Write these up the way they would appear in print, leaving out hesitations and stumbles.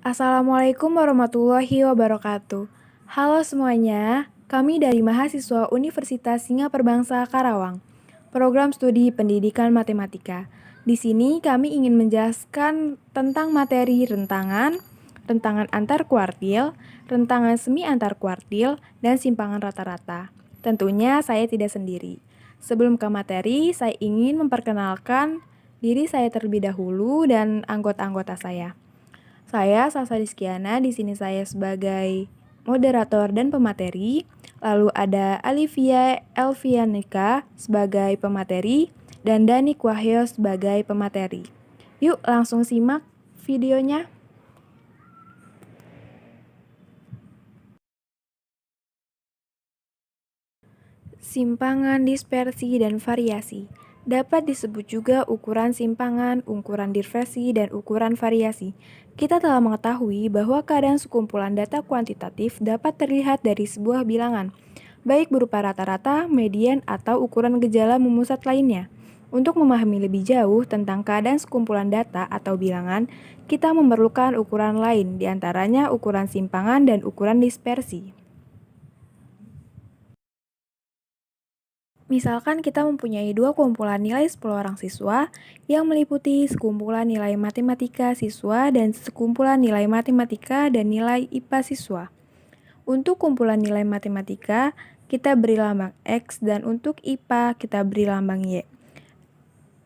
Assalamualaikum warahmatullahi wabarakatuh. Halo semuanya, kami dari mahasiswa Universitas Singaperbangsa Karawang, program studi pendidikan matematika. Di sini kami ingin menjelaskan tentang materi rentangan, rentangan antar kuartil, rentangan semi antar kuartil, dan simpangan rata-rata. Tentunya saya tidak sendiri. Sebelum ke materi, saya ingin memperkenalkan diri saya terlebih dahulu dan anggota-anggota saya. Saya Salsa Rizkiana, di sini saya sebagai moderator dan pemateri. Lalu ada Alivia Elvianika sebagai pemateri dan Danik Wahyo sebagai pemateri. Yuk langsung simak videonya. Simpangan, dispersi, dan variasi. Dapat disebut juga ukuran simpangan, ukuran dispersi, dan ukuran variasi. Kita telah mengetahui bahwa keadaan sekumpulan data kuantitatif dapat terlihat dari sebuah bilangan, baik berupa rata-rata, median, atau ukuran gejala memusat lainnya. Untuk memahami lebih jauh tentang keadaan sekumpulan data atau bilangan, kita memerlukan ukuran lain, diantaranya ukuran simpangan dan ukuran dispersi. Misalkan kita mempunyai dua kumpulan nilai 10 orang siswa yang meliputi sekumpulan nilai matematika siswa dan sekumpulan nilai matematika dan nilai IPA siswa. Untuk kumpulan nilai matematika, kita beri lambang X dan untuk IPA kita beri lambang Y.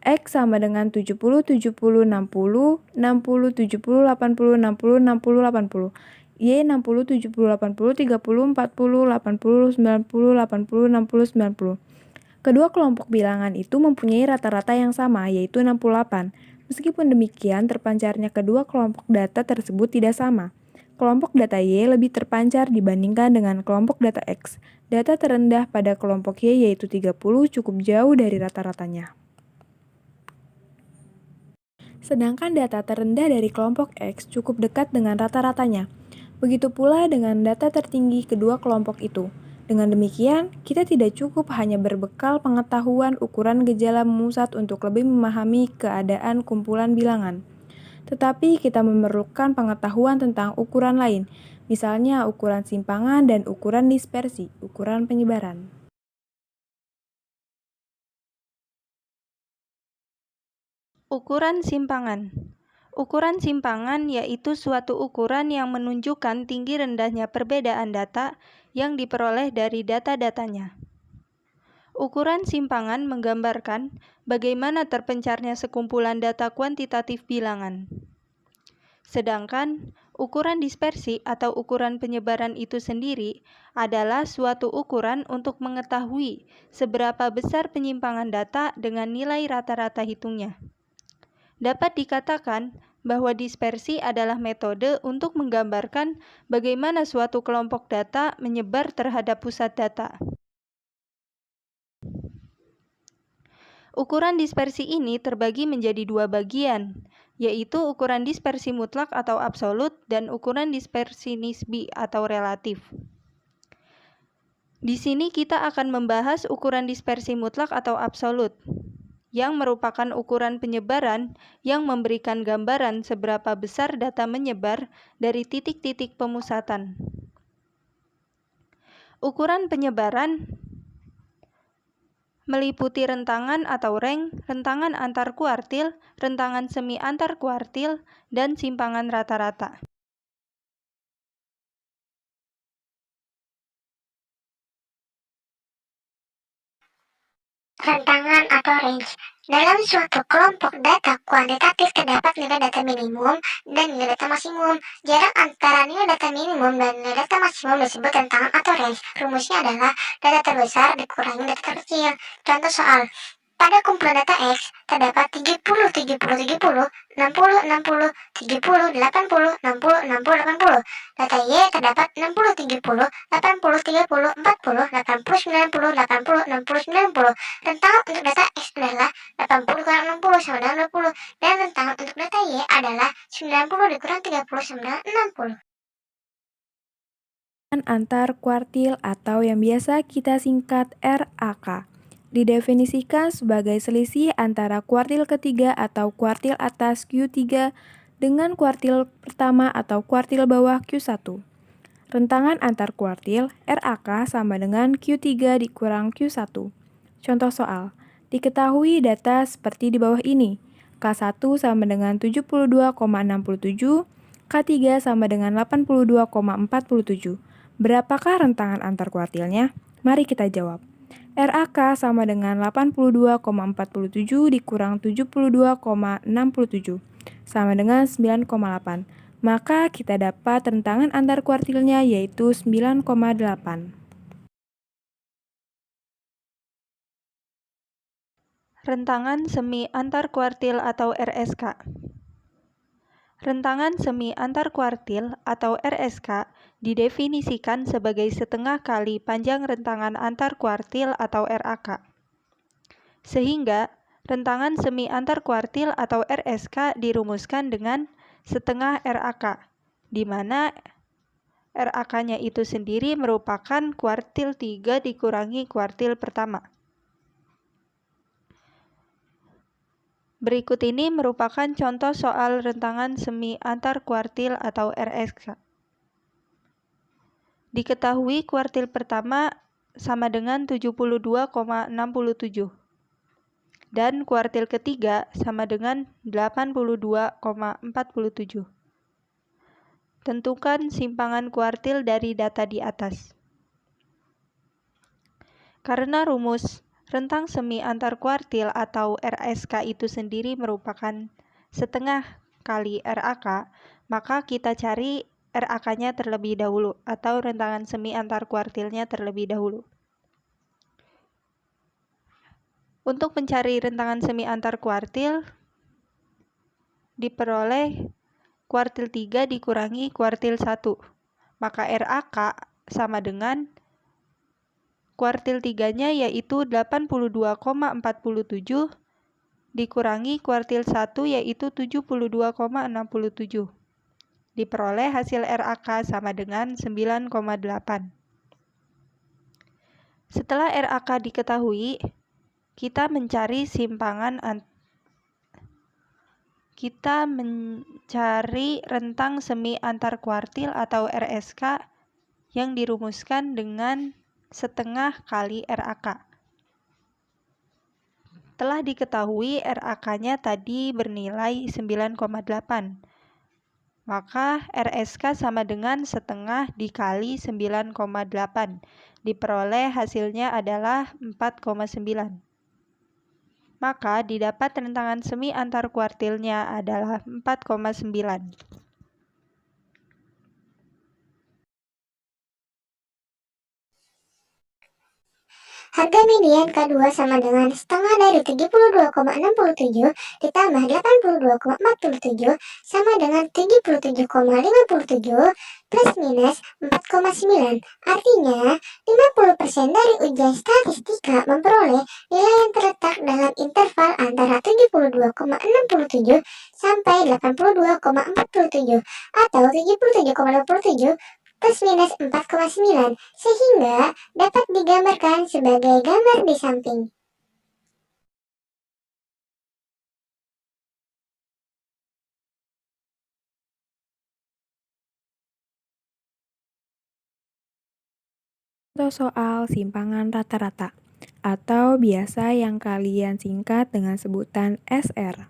X sama dengan 70, 70, 60, 60, 70, 80, 60, 60, 80. Y 60, 70, 80, 30, 40, 80, 90, 80, 60, 90. Kedua kelompok bilangan itu mempunyai rata-rata yang sama, yaitu 68. Meskipun demikian, terpancarnya kedua kelompok data tersebut tidak sama. Kelompok data Y lebih terpancar dibandingkan dengan kelompok data X. Data terendah pada kelompok Y yaitu 30 cukup jauh dari rata-ratanya. Sedangkan data terendah dari kelompok X cukup dekat dengan rata-ratanya. Begitu pula dengan data tertinggi kedua kelompok itu. Dengan demikian, kita tidak cukup hanya berbekal pengetahuan ukuran gejala memusat untuk lebih memahami keadaan kumpulan bilangan. Tetapi kita memerlukan pengetahuan tentang ukuran lain, misalnya ukuran simpangan dan ukuran dispersi, ukuran penyebaran. Ukuran simpangan. Ukuran simpangan yaitu suatu ukuran yang menunjukkan tinggi rendahnya perbedaan data yang diperoleh dari data-datanya. Ukuran simpangan menggambarkan bagaimana terpencarnya sekumpulan data kuantitatif bilangan. Sedangkan ukuran dispersi atau ukuran penyebaran itu sendiri adalah suatu ukuran untuk mengetahui seberapa besar penyimpangan data dengan nilai rata-rata hitungnya. Dapat dikatakan bahwa dispersi adalah metode untuk menggambarkan bagaimana suatu kelompok data menyebar terhadap pusat data. Ukuran dispersi ini terbagi menjadi dua bagian, yaitu ukuran dispersi mutlak atau absolut dan ukuran dispersi nisbi atau relatif. Di sini kita akan membahas ukuran dispersi mutlak atau absolut, yang merupakan ukuran penyebaran yang memberikan gambaran seberapa besar data menyebar dari titik-titik pemusatan. Ukuran penyebaran meliputi rentangan atau rank, rentangan antar kuartil, rentangan semi antar kuartil, dan simpangan rata-rata. Rentangan atau range. Dalam suatu kelompok data kuantitatif terdapat nilai data minimum dan nilai data maksimum. Jarak antara nilai data minimum dan nilai data maksimum disebut rentangan atau range. Rumusnya adalah data terbesar dikurangi data terkecil. Contoh soal. Pada kumpulan data X terdapat 30, 70, 70, 60, 60, 70, 80, 60, 60, 80. Data Y terdapat 60, 70, 80, 30, 40, 80, 90, 80, 60, 90. Rentangan untuk data X adalah 80 kurang 60 sama dengan 20. Dan rentangan untuk data Y adalah 90 dikurang 30 sama dengan 60. Antar kuartil atau yang biasa kita singkat RAK. Didefinisikan sebagai selisih antara kuartil ketiga atau kuartil atas Q3 dengan kuartil pertama atau kuartil bawah Q1. Rentangan antar kuartil RAK sama dengan Q3 dikurang Q1. Contoh soal, diketahui data seperti di bawah ini. K1 sama dengan 72,67, K3 sama dengan 82,47. Berapakah rentangan antar kuartilnya? Mari kita jawab. RAK sama dengan 82,47 dikurang 72,67 sama dengan 9,8. Maka kita dapat rentangan antar kuartilnya yaitu 9,8. Rentangan semi antar kuartil atau RSK. Rentangan semi antar kuartil atau RSK didefinisikan sebagai setengah kali panjang rentangan antar kuartil atau RAK. Sehingga rentangan semi antar kuartil atau RSK dirumuskan dengan setengah RAK, di mana RAK-nya itu sendiri merupakan kuartil 3 dikurangi kuartil pertama. Berikut ini merupakan contoh soal rentangan semi antar kuartil atau RSK. Diketahui kuartil pertama sama dengan 72,67 dan kuartil ketiga sama dengan 82,47. Tentukan simpangan kuartil dari data di atas. Karena rumus rentang semi antar kuartil atau RSK itu sendiri merupakan setengah kali RAK, maka kita cari RAK-nya terlebih dahulu atau rentangan semi antar kuartilnya terlebih dahulu. Untuk mencari rentangan semi antar kuartil, diperoleh kuartil 3 dikurangi kuartil 1. Maka RAK sama dengan kuartil 3-nya yaitu 82,47 dikurangi kuartil 1 yaitu 72,67. Diperoleh hasil RAK sama dengan 9,8. Setelah RAK diketahui, kita mencari rentang semi antar kuartil atau RSK yang dirumuskan dengan setengah kali RAK. Telah diketahui RAK-nya tadi bernilai 9,8. Maka RSK sama dengan setengah dikali 9,8. Diperoleh hasilnya adalah 4,9. Maka didapat rentangan semi antar kuartilnya adalah 4,9. Harga median K2 sama dengan setengah dari 72,67 ditambah 82,47 sama dengan 77,57 plus minus 4,9. Artinya, 50% dari ujian statistika memperoleh nilai yang terletak dalam interval antara 72,67 sampai 82,47 atau 77,27 plus minus 4,9 sehingga dapat digambarkan sebagai gambar di samping. Contoh soal simpangan rata-rata atau biasa yang kalian singkat dengan sebutan SR.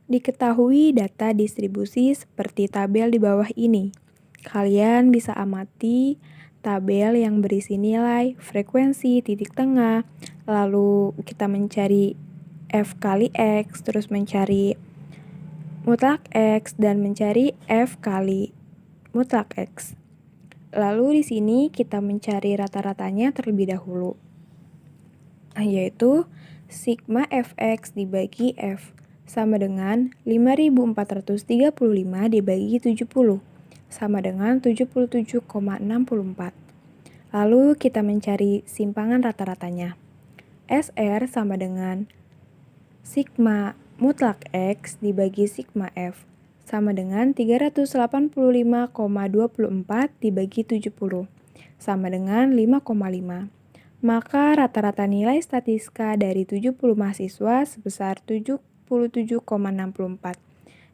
Diketahui data distribusi seperti tabel di bawah ini. Kalian bisa amati tabel yang berisi nilai, frekuensi, titik tengah, lalu kita mencari F kali X, terus mencari mutlak X, dan mencari F kali mutlak X. Lalu di sini kita mencari rata-ratanya terlebih dahulu, yaitu sigma Fx dibagi F sama dengan 5435 dibagi 70 sama dengan 77,64. Lalu kita mencari simpangan rata-ratanya. SR sama dengan sigma mutlak X dibagi sigma F sama dengan 385,24 dibagi 70 sama dengan 5,5. Maka rata-rata nilai statistika dari 70 mahasiswa sebesar 77,64.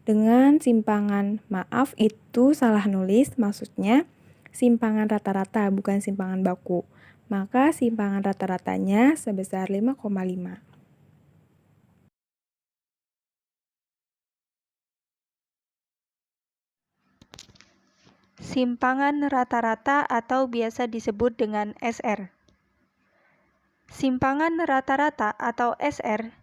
dengan simpangan, maaf itu salah nulis, maksudnya simpangan rata-rata bukan simpangan baku. Maka simpangan rata-ratanya sebesar 5,5. Simpangan rata-rata atau biasa disebut dengan SR. Simpangan rata-rata atau SR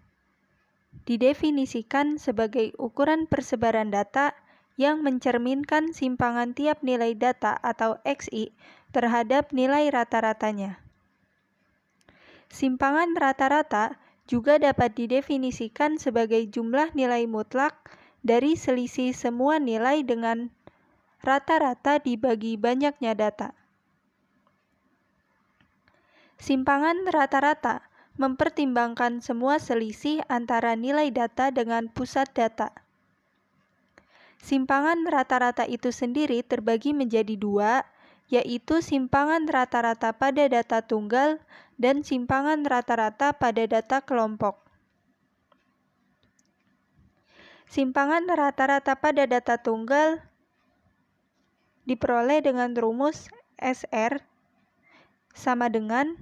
didefinisikan sebagai ukuran persebaran data yang mencerminkan simpangan tiap nilai data atau XI terhadap nilai rata-ratanya. Simpangan rata-rata juga dapat didefinisikan sebagai jumlah nilai mutlak dari selisih semua nilai dengan rata-rata dibagi banyaknya data. Simpangan rata-rata mempertimbangkan semua selisih antara nilai data dengan pusat data. Simpangan rata-rata itu sendiri terbagi menjadi dua, yaitu simpangan rata-rata pada data tunggal dan simpangan rata-rata pada data kelompok. Simpangan rata-rata pada data tunggal diperoleh dengan rumus SR sama dengan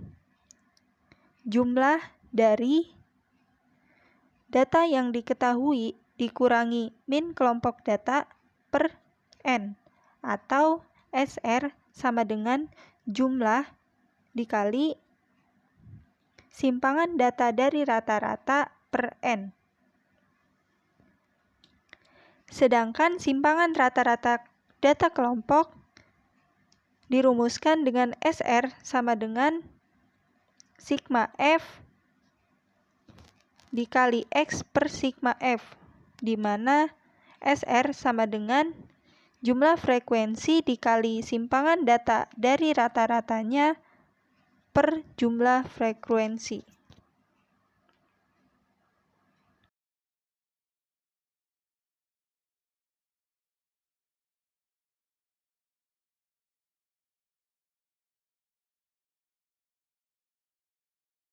jumlah dari data yang diketahui dikurangi min kelompok data per N, atau SR sama dengan jumlah dikali simpangan data dari rata-rata per N. Sedangkan simpangan rata-rata data kelompok dirumuskan dengan SR sama dengan sigma F dikali X per sigma F, di mana SR sama dengan jumlah frekuensi dikali simpangan data dari rata-ratanya per jumlah frekuensi.